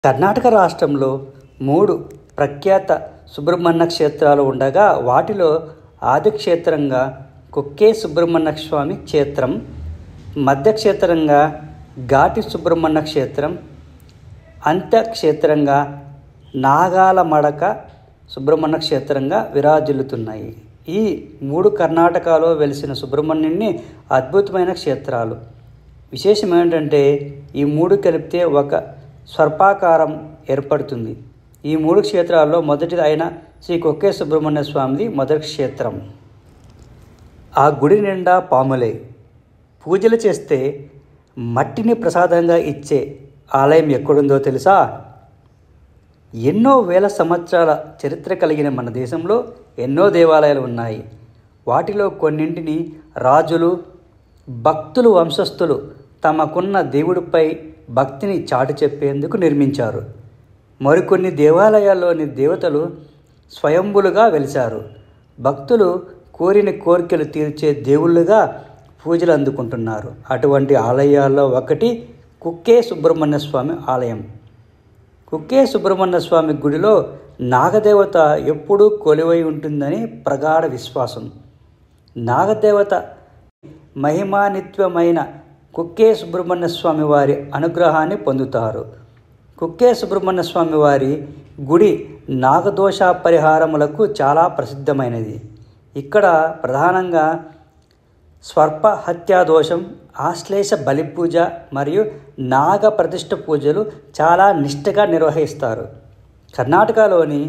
కర్ణాటక రాష్ట్రంలో 3 ప్రఖ్యాత సుబ్రహ్మణ్య క్షేత్రాలు ఉండగా వాటిలో ఆది క్షేత్రంగా కుక్కే సుబ్రహ్మణ్య స్వామి క్షేత్రం, మధ్య క్షేత్రంగా ఘాటి సుబ్రహ్మణ్య క్షేత్రం, అంత్య క్షేత్రంగా నాగాలమడక సుబ్రహ్మణ్య క్షేత్రంగా విరాజిల్లుతున్నాయి. ఈ 3 కర్ణాటకలో వెలిసిన సుబ్రహ్మణ్యుని అద్భుతమైన క్షేత్రాలు. విశేషం ఏంటంటే ఈ 3 కలిపితే ఒక సర్పాకారం ఏర్పడుతుంది. ఈ 3 క్షేత్రాల్లో మొదటిది అయిన శ్రీ కుక్కే సుబ్రహ్మణ్య స్వామిది మొదటి క్షేత్రం. ఆ గుడి నిండా పాములే. పూజలు చేస్తే మట్టిని ప్రసాదంగా ఇచ్చే ఆలయం ఎక్కడుందో తెలుసా? ఎన్నో వేల సంవత్సరాల చరిత్ర కలిగిన మన దేశంలో ఎన్నో దేవాలయాలు ఉన్నాయి. వాటిలో కొన్నింటిని రాజులు, భక్తులు, వంశస్థులు తమకున్న దేవుడిపై భక్తిని చాటి చెప్పేందుకు నిర్మించారు. మరికొన్ని దేవాలయాల్లోని దేవతలు స్వయంభులుగా వెలిశారు. భక్తులు కోరిన కోరికలు తీర్చే దేవుళ్ళుగా పూజలు అందుకుంటున్నారు. అటువంటి ఆలయాల్లో ఒకటి కుక్కే సుబ్రహ్మణ్య స్వామి ఆలయం. కుక్కే సుబ్రహ్మణ్య స్వామి గుడిలో నాగదేవత ఎప్పుడూ కొలువై ఉంటుందని ప్రగాఢ విశ్వాసం. నాగదేవత మహిమాన్వితమైన కుక్కే సుబ్రహ్మణ్య స్వామి వారి అనుగ్రహాన్ని పొందుతారు. కుక్కే సుబ్రహ్మణ్య స్వామి వారి గుడి నాగదోష పరిహారములకు చాలా ప్రసిద్ధమైనది. ఇక్కడ ప్రధానంగా స్వర్ప హత్యాదోషం, ఆశ్లేష బలి పూజ మరియు నాగ ప్రతిష్ఠ పూజలు చాలా నిష్ఠగా నిర్వహిస్తారు. కర్ణాటకలోని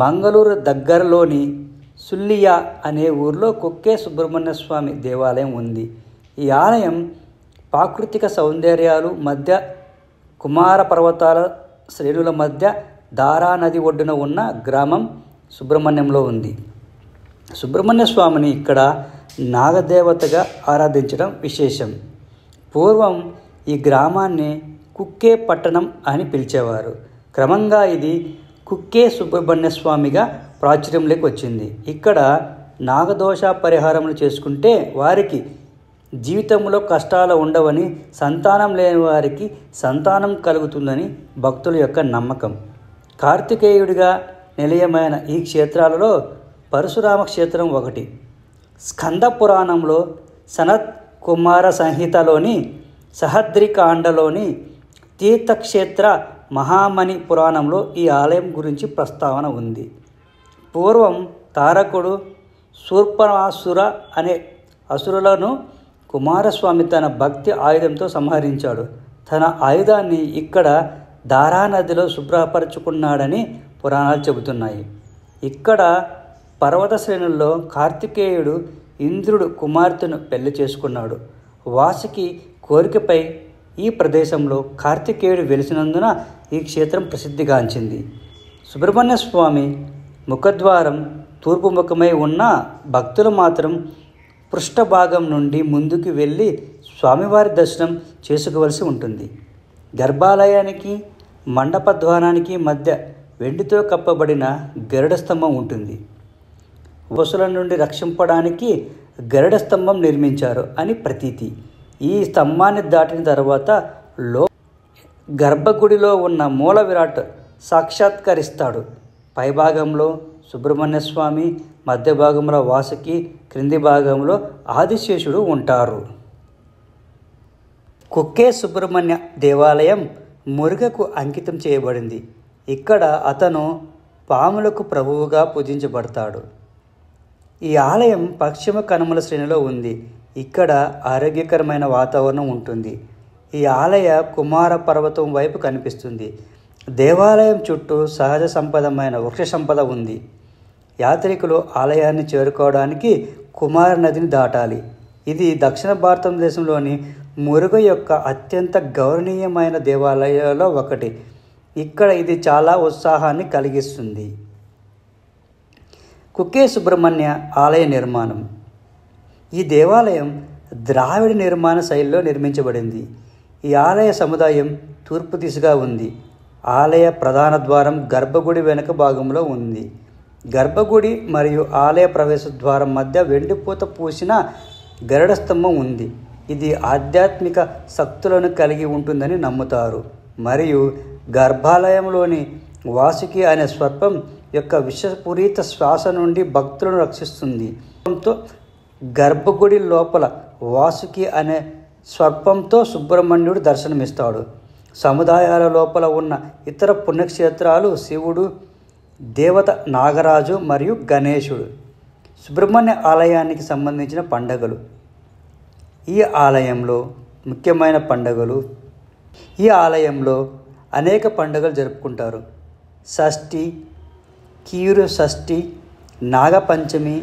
మంగళూరు దగ్గరలోని సుల్లియా అనే ఊరిలో కుక్కే సుబ్రహ్మణ్య స్వామి దేవాలయం ఉంది. ఈ ఆలయం ప్రాకృతిక సౌందర్యాలు మధ్య కుమార పర్వతాల శ్రేణుల మధ్య దారా నది ఒడ్డున ఉన్న గ్రామం సుబ్రహ్మణ్యంలో ఉంది. సుబ్రహ్మణ్య స్వామిని ఇక్కడ నాగదేవతగా ఆరాధించడం విశేషం. పూర్వం ఈ గ్రామాన్ని కుక్కే పట్టణం అని పిలిచేవారు. క్రమంగా ఇది కుక్కే సుబ్రహ్మణ్య స్వామిగా ప్రాచుర్యంలోకి వచ్చింది. ఇక్కడ నాగదోష పరిహారములు చేసుకుంటే వారికి జీవితంలో కష్టాలు ఉండవని, సంతానం లేని వారికి సంతానం కలుగుతుందని భక్తుల యొక్క నమ్మకం. కార్తికేయుడిగా నిలయమైన ఈ క్షేత్రాలలో పరశురామ క్షేత్రం ఒకటి. స్కంద పురాణంలో సనత్ కుమార సంహితలోని సహద్రికాండలోని తీర్థక్షేత్ర మహామణి పురాణంలో ఈ ఆలయం గురించి ప్రస్తావన ఉంది. పూర్వం తారకుడు శూర్పణాసుర అనే అసురులను కుమారస్వామి తన భక్తి ఆయుధంతో సంహరించాడు. తన ఆయుధాన్ని ఇక్కడ దారానదిలో శుభ్రపరచుకున్నాడని పురాణాలు చెబుతున్నాయి. ఇక్కడ పర్వత శ్రేణుల్లో కార్తికేయుడు ఇంద్రుడు కుమార్తెను పెళ్లి చేసుకున్నాడు. వాసుకి కోరికపై ఈ ప్రదేశంలో కార్తికేయుడు వెలిసినందున ఈ క్షేత్రం ప్రసిద్ధిగాంచింది. సుబ్రహ్మణ్య స్వామి ముఖద్వారం తూర్పు ముఖమై ఉన్న భక్తులు మాత్రం పృష్ఠభాగం నుండి ముందుకు వెళ్ళి స్వామివారి దర్శనం చేసుకోవలసి ఉంటుంది. గర్భాలయానికి మండపద్వారానికి మధ్య వెండితో కప్పబడిన గరుడ స్తంభం ఉంటుంది. వసుల నుండి రక్షింపడానికి గరుడ స్తంభం నిర్మించారు అని ప్రతీతి. ఈ స్తంభాన్ని దాటిన తర్వాత గర్భగుడిలో ఉన్న మూల విరాట్ సాక్షాత్కరిస్తాడు. పైభాగంలో సుబ్రహ్మణ్య స్వామి, మధ్య భాగంలో వాసుకి, క్రింది భాగంలో ఆదిశేషుడు ఉంటారు. కుక్కే సుబ్రహ్మణ్య దేవాలయం మురుగకు అంకితం చేయబడింది. ఇక్కడ అతను పాములకు ప్రభువుగా పూజించబడతాడు. ఈ ఆలయం పశ్చిమ కనుమల శ్రేణిలో ఉంది. ఇక్కడ ఆరోగ్యకరమైన వాతావరణం ఉంటుంది. ఈ ఆలయ కుమార పర్వతం వైపు కనిపిస్తుంది. దేవాలయం చుట్టూ సహజ సంపదమైన వృక్ష సంపద ఉంది. యాత్రికులు ఆలయాన్ని చేరుకోవడానికి కుమార నదిని దాటాలి. ఇది దక్షిణ భారతదేశంలోని మురుగ యొక్క అత్యంత గౌరవనీయమైన దేవాలయాల్లో ఒకటి. ఇక్కడ ఇది చాలా ఉత్సాహాన్ని కలిగిస్తుంది. కుక్కే సుబ్రహ్మణ్య ఆలయ నిర్మాణం. ఈ దేవాలయం ద్రావిడ నిర్మాణ శైలిలో నిర్మించబడింది. ఈ ఆలయ సముదాయం తూర్పు దిశగా ఉంది. ఆలయ ప్రధాన ద్వారం గర్భగుడి వెనుక భాగంలో ఉంది. గర్భగుడి మరియు ఆలయ ప్రవేశ ద్వారం మధ్య వెండిపూత పూసిన గరుడ స్తంభం ఉంది. ఇది ఆధ్యాత్మిక శక్తులను కలిగి ఉంటుందని నమ్ముతారు. మరియు గర్భాలయంలోని వాసుకి అనే సర్పం యొక్క విషపూరిత శ్వాస నుండి భక్తులను రక్షిస్తుంది. గర్భగుడి లోపల వాసుకి అనే సర్పంతో సుబ్రహ్మణ్యుడు దర్శనమిస్తాడు. సముదాయాల లోపల ఉన్న ఇతర పుణ్యక్షేత్రాలు శివుడు, దేవత నాగరాజు మరియు గణేశుడు. సుబ్రహ్మణ్య ఆలయానికి సంబంధించిన పండుగలు. ఈ ఆలయంలో ముఖ్యమైన పండుగలు. ఈ ఆలయంలో అనేక పండుగలు జరుపుకుంటారు. షష్ఠి, కీరు షష్ఠి, నాగపంచమి,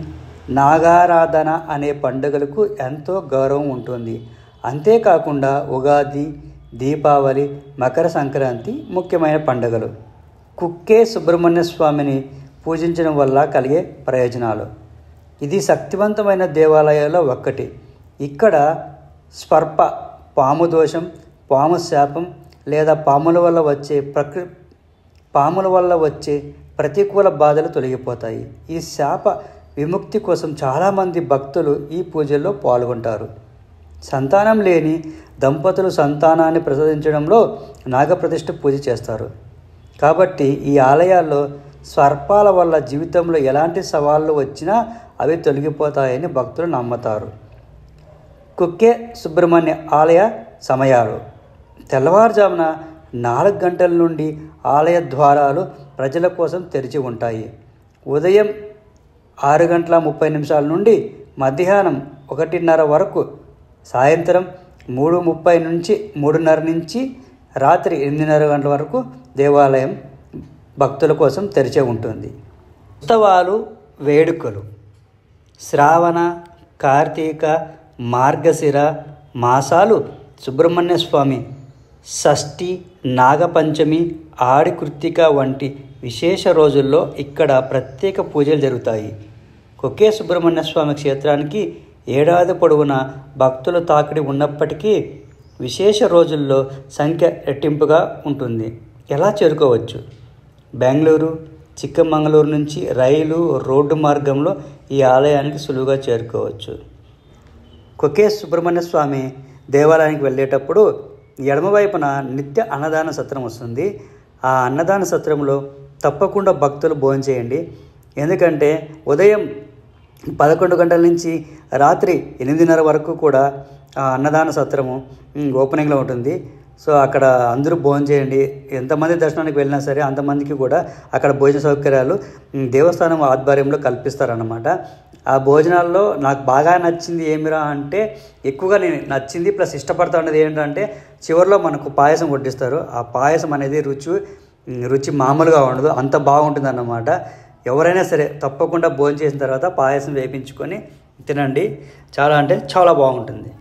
నాగారాధన అనే పండుగలకు ఎంతో గౌరవం ఉంటుంది. అంతేకాకుండా ఉగాది, దీపావళి, మకర సంక్రాంతి ముఖ్యమైన పండుగలు. కుక్కే సుబ్రహ్మణ్య స్వామిని పూజించడం వల్ల కలిగే ప్రయోజనాలు. ఇది శక్తివంతమైన దేవాలయాల్లో ఒక్కటి. ఇక్కడ స్పర్ప, పాము దోషం, పాము శాపం లేదా పాముల వల్ల వచ్చే ప్రతికూల బాధలు తొలగిపోతాయి. ఈ శాప విముక్తి కోసం చాలామంది భక్తులు ఈ పూజల్లో పాల్గొంటారు. సంతానం లేని దంపతులు సంతానాన్ని ప్రసాదించడంలో నాగప్రతిష్ఠ పూజ చేస్తారు. కాబట్టి ఈ ఆలయాల్లో సర్పాల వల్ల జీవితంలో ఎలాంటి సవాళ్ళు వచ్చినా అవి తొలగిపోతాయని భక్తులు నమ్ముతారు. కుక్కే సుబ్రహ్మణ్య ఆలయ సమయాలు. తెల్లవారుజామున 4 గంటల నుండి ఆలయ ద్వారాలు ప్రజల కోసం తెరిచి ఉంటాయి. ఉదయం 6:30 నుండి మధ్యాహ్నం 1:30 వరకు, సాయంత్రం 3:30 నుంచి 3:30 నుంచి రాత్రి 8:30 గంటల వరకు దేవాలయం భక్తుల కోసం తెరిచే ఉంటుంది. ఉత్సవాలు, వేడుకలు. శ్రావణ, కార్తీక, మార్గశిర మాసాలు సుబ్రహ్మణ్య స్వామి షష్ఠి, నాగపంచమి, ఆడి కృత్తిక వంటి విశేష రోజుల్లో ఇక్కడ ప్రత్యేక పూజలు జరుగుతాయి. కుక్కే సుబ్రహ్మణ్య స్వామి క్షేత్రానికి ఏడాది పొడవునా భక్తుల తాకిడి ఉన్నప్పటికీ విశేష రోజుల్లో సంఖ్య రెట్టింపుగా ఉంటుంది. ఎలా చేరుకోవచ్చు? బెంగళూరు, చిక్కమంగళూరు నుంచి రైలు, రోడ్డు మార్గంలో ఈ ఆలయానికి సులువుగా చేరుకోవచ్చు. కుక్కే సుబ్రహ్మణ్య స్వామి దేవాలయానికి వెళ్ళేటప్పుడు ఎడమవైపున నిత్య అన్నదాన సత్రం వస్తుంది. ఆ అన్నదాన సత్రంలో తప్పకుండా భక్తులు భోంచేయండి. ఎందుకంటే ఉదయం 11 గంటల నుంచి రాత్రి 8:30 వరకు కూడా ఆ అన్నదాన సత్రము ఓపెనింగ్లో ఉంటుంది. సో అక్కడ అందరూ భోంచేయండి. ఎంతమంది దర్శనానికి వెళ్ళినా సరే అంతమందికి కూడా అక్కడ భోజన సౌకర్యాలు దేవస్థానం ఆధ్వర్యంలో కల్పిస్తారన్నమాట. ఆ భోజనాల్లో నాకు బాగా నచ్చింది ఏమిరా అంటే, ఎక్కువగా నేను నచ్చింది ప్లస్ ఇష్టపడతా ఉన్నది ఏంటంటే, చివరిలో మనకు పాయసం వడ్డిస్తారు. ఆ పాయసం అనేది రుచి మామూలుగా ఉండదు, అంత బాగుంటుంది అన్నమాట. ఎవరైనా సరే తప్పకుండా భోజనం చేసిన తర్వాత పాయసం వేయించుకొని తినండి. చాలా అంటే చాలా బాగుంటుంది.